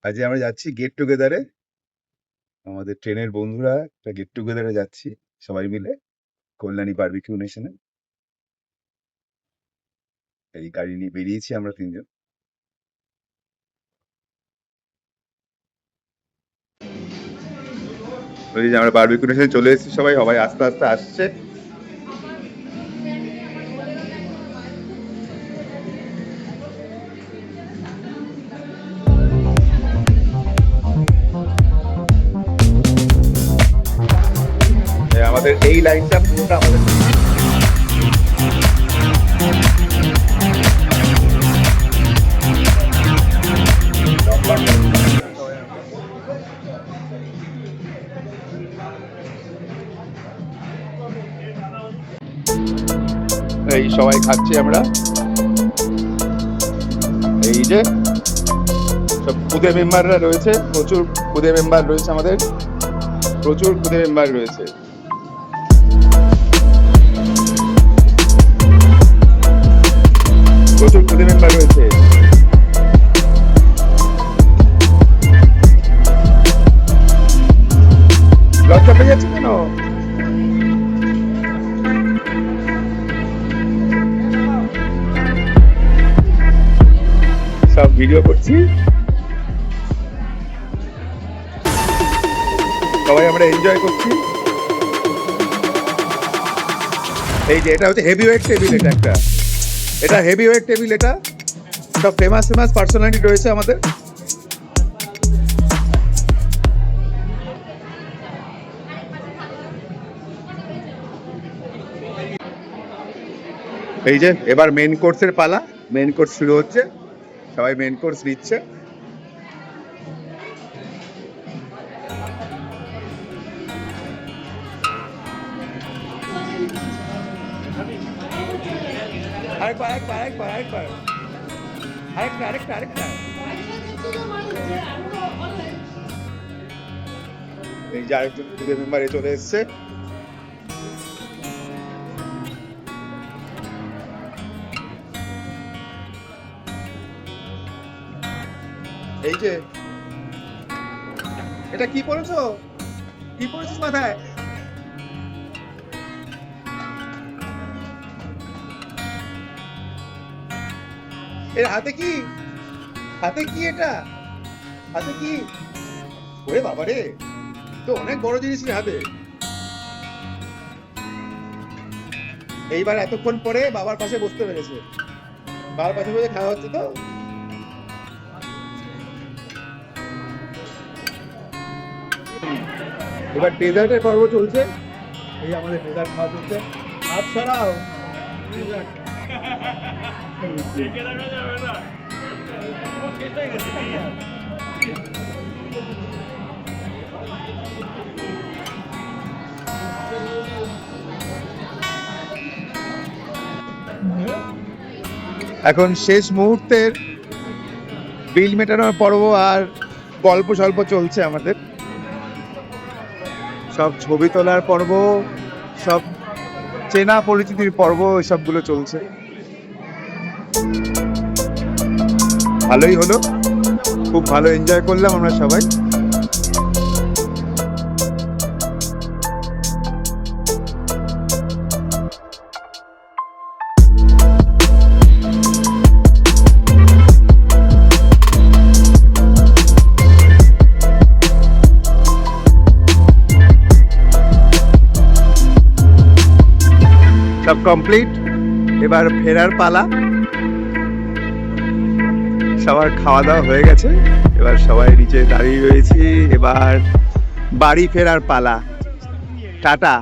আজ আমরা যাচ্ছি গেট টুগেদারে। আমাদের ট্রেনের বন্ধুরা একটা গেট টুগেদারে যাচ্ছি সবাই মিলে কল্যাণী বারবিকিউ নেশনে। এই গাড়ি নিয়ে বেরিয়েছি আমরা তিনজন। ওই যে আমরা বারবিকিউ নেশনে চলে এসেছি, সবাই সবাই আস্তে আস্তে আসছে। আমাদের এই লাইনটা পুরোটা আমাদের। এই সবাই খাচ্ছি আমরা। এই যে সব খুদে মেম্বাররা রয়েছে, প্রচুর খুদে মেম্বার রয়েছে আমাদের, প্রচুর খুদে মেম্বার রয়েছে। প্রচুর খুদে মেম্বার রয়েছে। লজ্জা পেয়ে যাচ্ছে কেন? সব ভিডিও করছি, সবাই আমরা এনজয় করছি। এই যে এটা হচ্ছে হেভি ওয়েট টেবিল, এটা হেভি ওয়েট টেবিল। এটা সব ফেমাস পার্সোনালিটি রয়েছে আমাদের। এই যে এবার মেন কোর্সের পালা, মেন কোর্স শুরু হচ্ছে, সবাই মেন কোর্স নিচ্ছে। এই যে আরেকজন খুদে মেম্বার চলে এসছে। এই যে এটা কি পড়েছো, কি পড়েছিস মাথায়? এর হাতে কি, হাতে কি, এটা হাতে কি? ওরে বাবা রে, তো অনেক বড় জিনিস হাতে। এইবার এতক্ষণ পরে বাবার পাশে বসতে পেরেছে, বাবার পাশে বসে খাওয়া হচ্ছে। তো এবার ডেজার্টের পর্ব চলছে। এই আমাদের ডেজার্ট খাওয়া চলছে। হাত সরাও। এখন শেষ মুহূর্তের বিল মেটানোর পর্ব আর গল্প স্বল্প চলছে আমাদের। সব ছবি তোলার পর্ব, সব চেনা পরিচিতির পর্ব, সবগুলো চলছে। ভালোই হলো, খুব ভালো এনজয় করলাম আমরা সবাই। সব কমপ্লিট, এবার ফেরার পালা। সবার খাওয়া দাওয়া হয়ে গেছে, এবার সবাই নিচে দাঁড়িয়ে রয়েছি। এবার বাড়ি ফেরার পালা। টাটা।